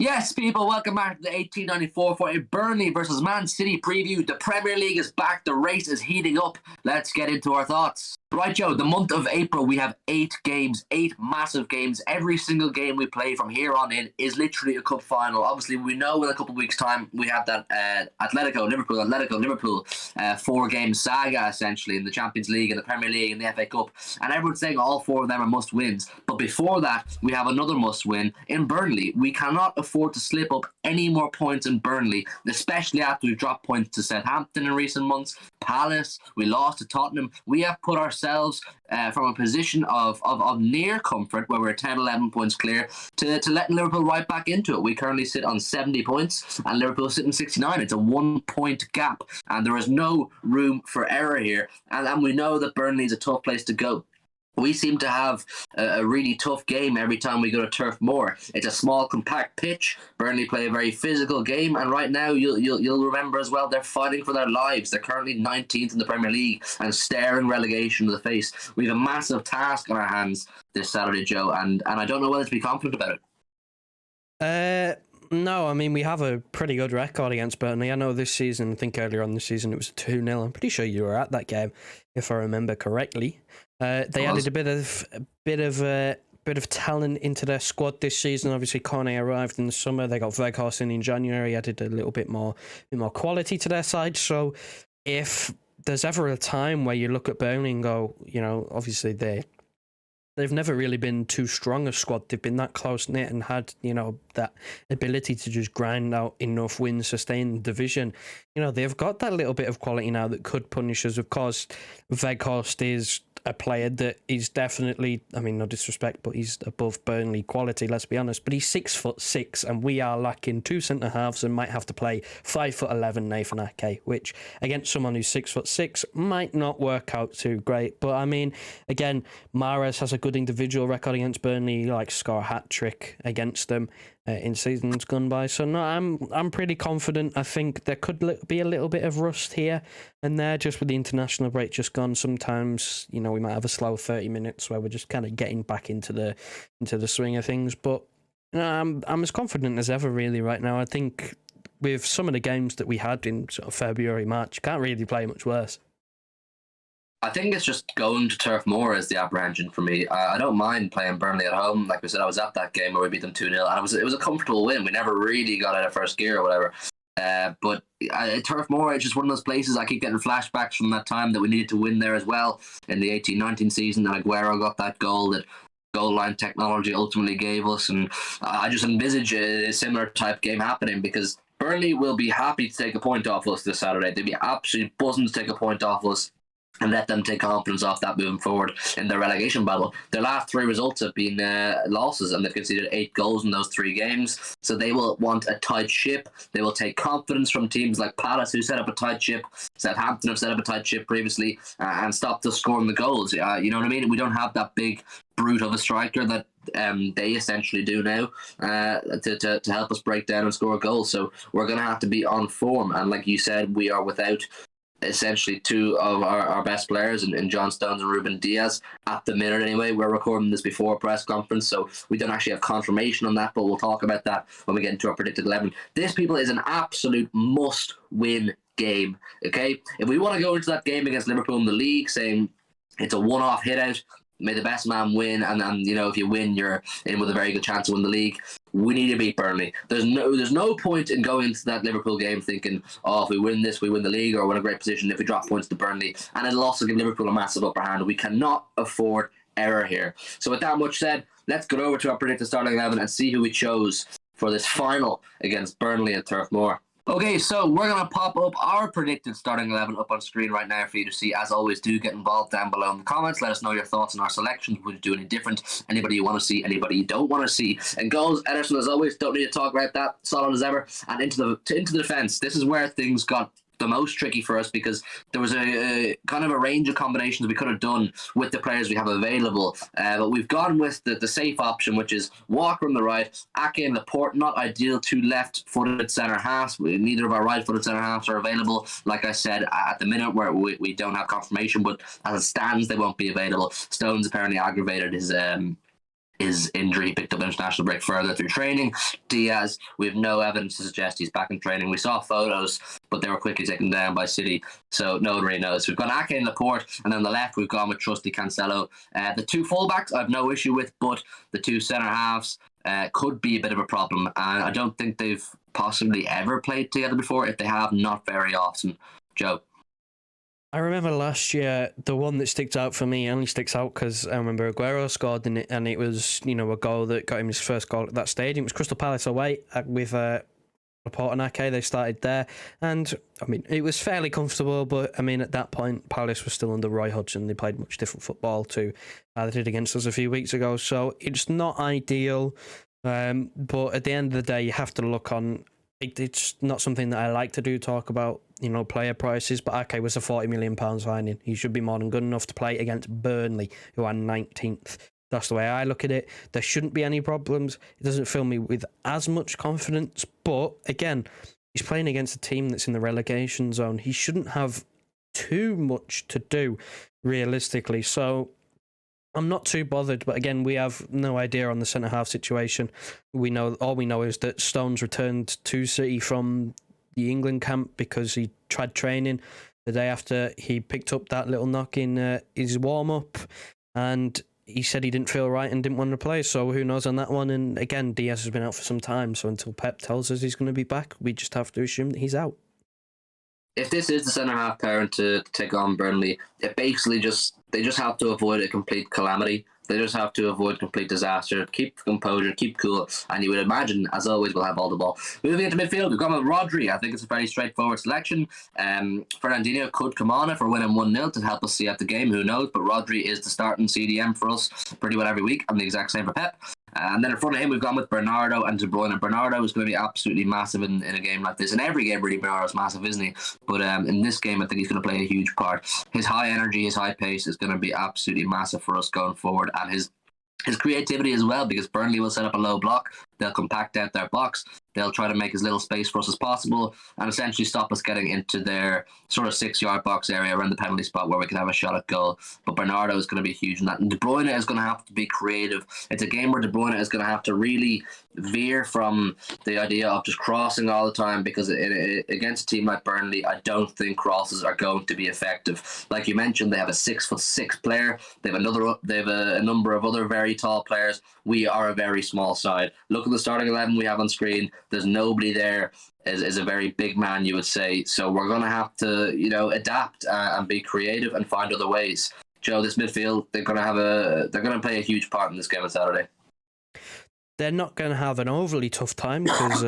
Yes, people, welcome back to the 1894 for a Burnley versus Man City preview. The Premier League is back, the race is heating up. Let's get into our thoughts. Right, Joe, the month of April, we have 8 games, 8 massive games. Every single game we play from here on in is literally a cup final. Obviously, we know in a couple of weeks' time, we have that Atletico, Liverpool, 4-game saga, essentially, in the Champions League, and the Premier League, and the FA Cup. And everyone's saying all 4 of them are must-wins. But before that, we have another must-win in Burnley. We cannot afford to slip up any more points in Burnley, especially after we've dropped points to Southampton in recent months, Palace, we lost to Tottenham. We have put ourselves from a position of near comfort, where we're 10, 11 points clear, to letting Liverpool right back into it. We currently sit on 70 points, and Liverpool sitting 69. It's a 1-point gap, and there is no room for error here. And we know that Burnley is a tough place to go. We seem to have a really tough game every time we go to Turf Moor. It's a small, compact pitch. Burnley play a very physical game, and right now you'll remember as well, they're fighting for their lives. They're currently 19th in the Premier League and staring relegation to the face. We have a massive task on our hands this Saturday, Joe, and I don't know whether to be confident about it. No, I mean, we have a pretty good record against Burnley. I know this season, I think earlier on this season, it was 2-0. I'm pretty sure you were at that game, if I remember correctly. They added a bit of talent into their squad this season. Obviously, Cornet arrived in the summer. They got Weghorst in January, added a little bit more quality to their side. So if there's ever a time where you look at Burnley and go, you know, obviously they've never really been too strong a squad. They've been that close-knit and had, you know, that ability to just grind out enough wins, sustain the division. You know, they've got that little bit of quality now that could punish us. Of course, Weghorst is a player that is definitely, I mean, no disrespect, but he's above Burnley quality, let's be honest. But he's 6'6", and we are lacking 2 centre-halves and might have to play 5'11" Nathan Ake, which against someone who's 6'6" might not work out too great. But I mean, again, Mahrez has a good individual record against Burnley, like score a hat-trick against them in seasons gone by. So no, I'm pretty confident. I think there could be a little bit of rust here and there, just with the international break just gone. Sometimes, you know, we might have a slow 30 minutes where we're just kind of getting back into the swing of things. But you know, I'm as confident as ever really right now. I think with some of the games that we had in sort of February, March, can't really play much worse. I think it's just going to Turf Moor is the apprehension for me. I don't mind playing Burnley at home. Like we said, I was at that game where we beat them 2-0, and it was a comfortable win. We never really got out of first gear or whatever. But Turf Moor is just one of those places. I keep getting flashbacks from that time that we needed to win there as well in the 18-19 season, and Aguero got that goal that goal line technology ultimately gave us. And I just envisage a similar type game happening, because Burnley will be happy to take a point off us this Saturday. They'd be absolutely buzzing to take a point off us and let them take confidence off that moving forward in their relegation battle. Their last 3 results have been losses, and they've conceded 8 goals in those 3 games. So they will want a tight ship. They will take confidence from teams like Palace, who set up a tight ship. Southampton have set up a tight ship previously, and stopped us scoring the goals. You know what I mean? We don't have that big brute of a striker that they essentially do now to help us break down and score goals. So we're going to have to be on form. And like you said, we are without essentially 2 of our best players in John Stones and Ruben Diaz at the minute anyway. We're recording this before a press conference, so we don't actually have confirmation on that, but we'll talk about that when we get into our predicted 11. This, people, is an absolute must-win game, okay? If we want to go into that game against Liverpool in the league saying it's a one-off hit-out, may the best man win, and you know, if you win, you're in with a very good chance to win the league, we need to beat Burnley. There's no point in going into that Liverpool game thinking, oh, if we win this, we win the league, or we're in a great position if we drop points to Burnley. And it'll also give Liverpool a massive upper hand. We cannot afford error here. So with that much said, let's get over to our predicted starting 11 and see who we chose for this final against Burnley at Turf Moor. Okay, so we're going to pop up our predicted starting 11 up on screen right now for you to see. As always, do get involved down below in the comments. Let us know your thoughts on our selections. Would you do any different? Anybody you want to see? Anybody you don't want to see? And goals, Ederson, as always, don't need to talk about that. Solid as ever. And into the defence. This is where things got the most tricky for us, because there was a kind of a range of combinations we could have done with the players we have available, but we've gone with the safe option, which is Walker on the right, Ake and Laporte. Not ideal, 2 left-footed centre halves. Neither of our right-footed centre halves are available, like I said, at the minute, where we don't have confirmation, but as it stands they won't be available. Stones apparently aggravated his his injury picked up international break further through training. Diaz, we have no evidence to suggest he's back in training. We saw photos, but they were quickly taken down by City, so no one really knows. We've got Ake in Laporte, and then on the left we've gone with trusty Cancelo. The two fullbacks I have no issue with, but the two centre halves could be a bit of a problem, and I don't think they've possibly ever played together before. If they have, not very often. Joe? I remember last year, the one that sticks out for me only sticks out because I remember Aguero scored in it, and it was, a goal that got him his first goal at that stadium. It was Crystal Palace away with Laporte and Ake. They started there, and I mean, it was fairly comfortable, but I mean, at that point, Palace was still under Roy Hodgson. They played much different football to they did against us a few weeks ago, so it's not ideal. But at the end of the day, you have to look on. It's not something that I like to do, talk about, player prices, but Ake was a £40 million signing. He should be more than good enough to play against Burnley, who are 19th. That's the way I look at it. There shouldn't be any problems. It doesn't fill me with as much confidence, but again, he's playing against a team that's in the relegation zone. He shouldn't have too much to do, realistically. So I'm not too bothered, but again, we have no idea on the centre-half situation. All we know is that Stones returned to City from the England camp because he tried training the day after he picked up that little knock in his warm-up, and he said he didn't feel right and didn't want to play, so who knows on that one. And again, Diaz has been out for some time, so until Pep tells us he's going to be back, we just have to assume that he's out. If this is the centre-half pairing to take on Burnley, it basically they just have to avoid a complete calamity. They just have to avoid complete disaster, keep composure, keep cool, and you would imagine, as always, we'll have all the ball. Moving into midfield, we've gone with Rodri. I think it's a very straightforward selection. Fernandinho could come on if we're winning 1-0 to help us see out the game, who knows, but Rodri is the starting CDM for us pretty well every week, and the exact same for Pep. And then in front of him, we've gone with Bernardo and De Bruyne. Bernardo is going to be absolutely massive in a game like this. In every game, really, Bernardo's massive, isn't he? But in this game, I think he's going to play a huge part. His high energy, his high pace is going to be absolutely massive for us going forward. And his creativity as well, because Burnley will set up a low block. They'll compact out their box. They'll try to make as little space for us as possible and essentially stop us getting into their sort of 6-yard box area around the penalty spot where we can have a shot at goal. But Bernardo is going to be huge in that. And De Bruyne is going to have to be creative. It's a game where De Bruyne is going to have to really veer from the idea of just crossing all the time, because against a team like Burnley, I don't think crosses are going to be effective. Like you mentioned, they have a 6'6" player. They have a number of other very tall players. We are a very small side. Look at the starting 11 we have on screen. There's nobody there as a very big man, you would say. So we're going to have to, adapt and be creative and find other ways. Joe, this midfield, they're going to play a huge part in this game on Saturday. They're not going to have an overly tough time because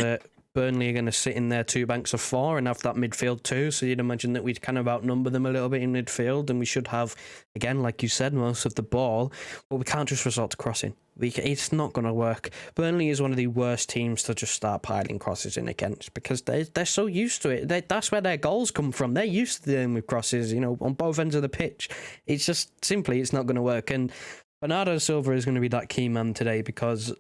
Burnley are going to sit in their two banks of four and have that midfield too. So you'd imagine that we'd kind of outnumber them a little bit in midfield, and we should have, again, like you said, most of the ball. But we can't just resort to crossing. It's not going to work. Burnley is one of the worst teams to just start piling crosses in against, because they're so used to it. That's where their goals come from. They're used to dealing with crosses, on both ends of the pitch. It's just simply, it's not going to work. And Bernardo Silva is going to be that key man today, because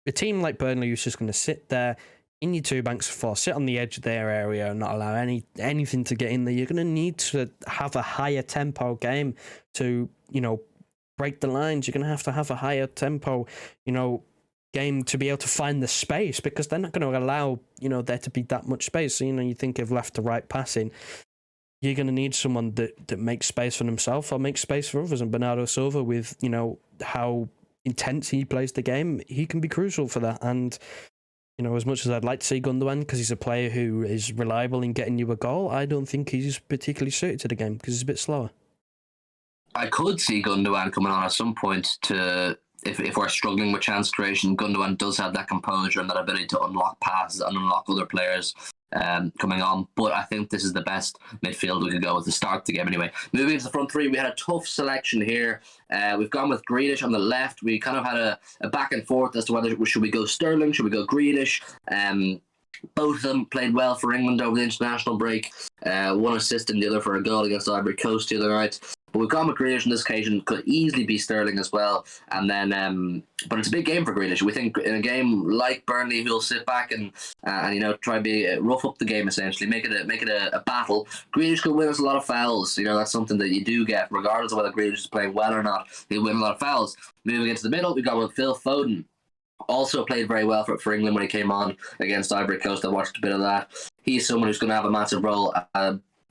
a team like Burnley is just going to sit there in your two banks of four, sit on the edge of their area and not allow anything to get in there. You're going to need to have a higher tempo game to, break the lines. You're going to have a higher tempo, game to be able to find the space, because they're not going to allow, there to be that much space. So, you think of left to right passing, you're going to need someone that makes space for themselves or makes space for others. And Bernardo Silva, with, how intense he plays the game, he can be crucial for that. And, as much as I'd like to see Gundogan, because he's a player who is reliable in getting you a goal, I don't think he's particularly suited to the game because he's a bit slower. I could see Gundogan coming on at some point to, if we're struggling with chance creation. Gundogan does have that composure and that ability to unlock passes and unlock other players coming on. But I think this is the best midfield we could go with to start the game anyway. Moving to the front three, we had a tough selection here. We've gone with Grealish on the left. We kind of had a back and forth as to whether should we go Sterling, should we go Grealish. Both of them played well for England over the international break. One assist and the other for a goal against Ivory Coast the other night. But we've gone with Grealish on this occasion. Could easily be Sterling as well. And then, but it's a big game for Grealish. We think in a game like Burnley, who'll sit back and try and be rough up the game essentially, make it a battle. Grealish could win us a lot of fouls. That's something that you do get, regardless of whether Grealish is playing well or not. He'll win a lot of fouls. Moving into the middle, we got with Phil Foden. Also played very well for England when he came on against Ivory Coast. I watched a bit of that. He's someone who's going to have a massive role.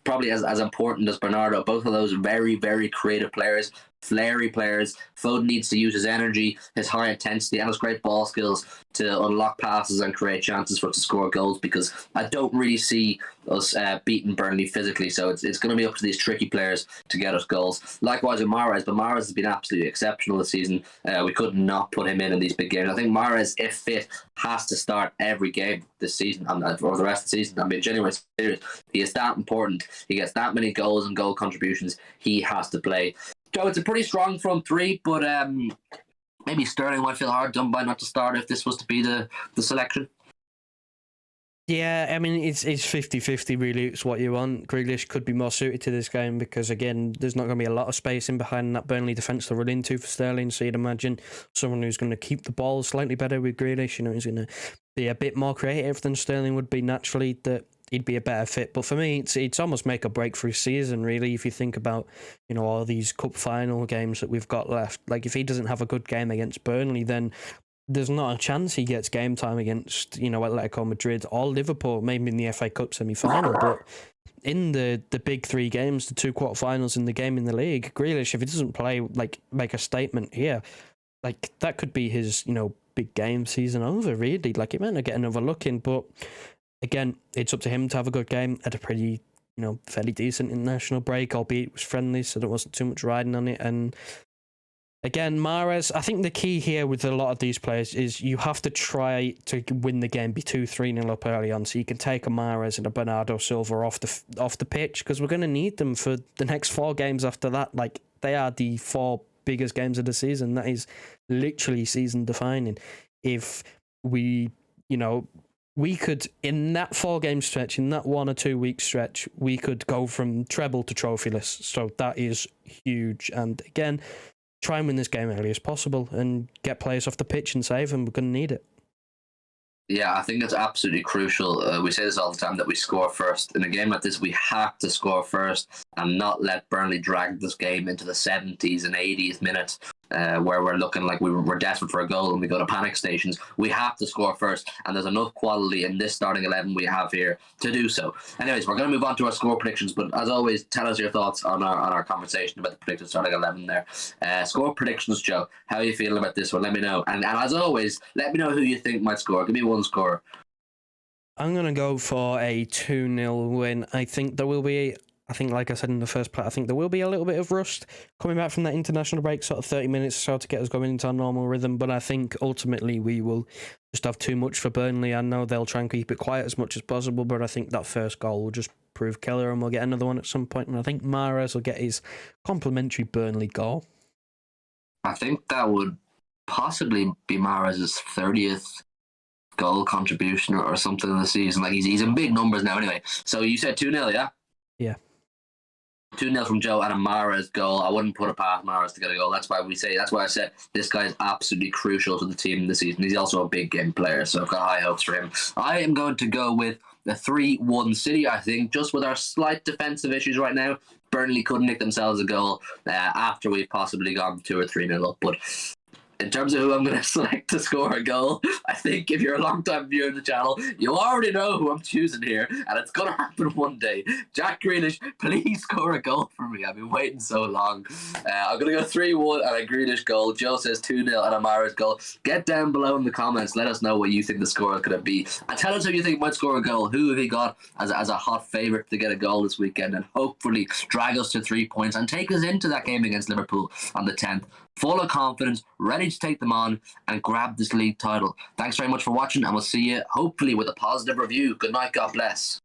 Probably as important as Bernardo. Both of those very, very creative players, flary players. Foden needs to use his energy, his high intensity, and his great ball skills to unlock passes and create chances for us to score goals, because I don't really see us beating Burnley physically. So it's going to be up to these tricky players to get us goals. Likewise with Mahrez, but Mahrez has been absolutely exceptional this season. We could not put him in these big games. I think Mahrez, if fit, has to start every game this season or the rest of the season. I mean, genuinely serious. He is that important. He gets that many goals and goal contributions. He has to play. So it's a pretty strong front three, but maybe Sterling might feel hard done by not to start if this was to be the selection. Yeah, I mean, it's 50-50 really. It's what you want. Grealish could be more suited to this game because, again, there's not going to be a lot of space in behind that Burnley defence to run into for Sterling. So you'd imagine someone who's going to keep the ball slightly better with Grealish. He's going to be a bit more creative than Sterling would be naturally, that he'd be a better fit. But for me, it's almost make or break for his season, really, if you think about, all these cup final games that we've got left. Like, if he doesn't have a good game against Burnley, then there's not a chance he gets game time against, Atletico Madrid or Liverpool, maybe in the FA Cup semi-final. But in the big three games, the two quarterfinals and the game in the league, Grealish, if he doesn't play, make a statement here, that could be his, big game season over, really. He might not get another look in, but again, it's up to him to have a good game at a pretty, fairly decent international break, albeit it was friendly, so there wasn't too much riding on it. And again, Mahrez, I think the key here with a lot of these players is you have to try to win the game, be 2-3-0 up early on, so you can take a Mahrez and a Bernardo Silva off the pitch, because we're going to need them for the next 4 games after that. They are the 4 biggest games of the season. That is literally season defining. If we could, in that 4-game stretch, in that 1 or 2 week stretch, we could go from treble to trophyless. So that is huge. And again, try and win this game early as possible and get players off the pitch and save them. We're going to need it. Yeah, I think it's absolutely crucial. We say this all the time, that we score first. In a game like this, we have to score first and not let Burnley drag this game into the 70s and 80th minute, where we're looking like we're desperate for a goal and we go to panic stations. We have to score first, and there's enough quality in this starting 11 we have here to do so. Anyways, we're going to move on to our score predictions, but as always, tell us your thoughts on our conversation about the predicted starting 11 there. Score predictions, Joe. How are you feeling about this one? Let me know. And as always, let me know who you think might score. Give me one score. I'm going to go for a 2-0 win. I think there will be, like I said in the first part, I think there will be a little bit of rust coming back from that international break, sort of 30 minutes or so to get us going into our normal rhythm. But I think ultimately we will just have too much for Burnley. I know they'll try and keep it quiet as much as possible, but I think that first goal will just prove killer, and we'll get another one at some point. And I think Mahrez will get his complimentary Burnley goal. I think that would possibly be Mahrez's 30th goal contribution or something in the season. He's in big numbers now anyway. So you said 2-0, yeah? Yeah. 2-0 from Joe and a Mahrez goal. I wouldn't put it past Mahrez to get a goal. That's why I said this guy is absolutely crucial to the team this season. He's also a big game player, so I've got high hopes for him. I am going to go with the 3-1 City, I think. Just with our slight defensive issues right now, Burnley couldn't nick themselves a goal after we've possibly gone 2 or 3-0 up. But in terms of who I'm going to select to score a goal, I think if you're a long-time viewer of the channel, you already know who I'm choosing here, and it's going to happen one day. Jack Grealish, please score a goal for me. I've been waiting so long. I'm going to go 3-1 and a Grealish goal. Joe says 2-0 and a Mahrez goal. Get down below in the comments. Let us know what you think the score is going to be. And tell us who you think might score a goal. Who have you got as a hot favourite to get a goal this weekend and hopefully drag us to 3 points and take us into that game against Liverpool on the 10th. Full of confidence, ready to take them on and grab this league title. Thanks very much for watching, and we'll see you hopefully with a positive review. Good night, God bless.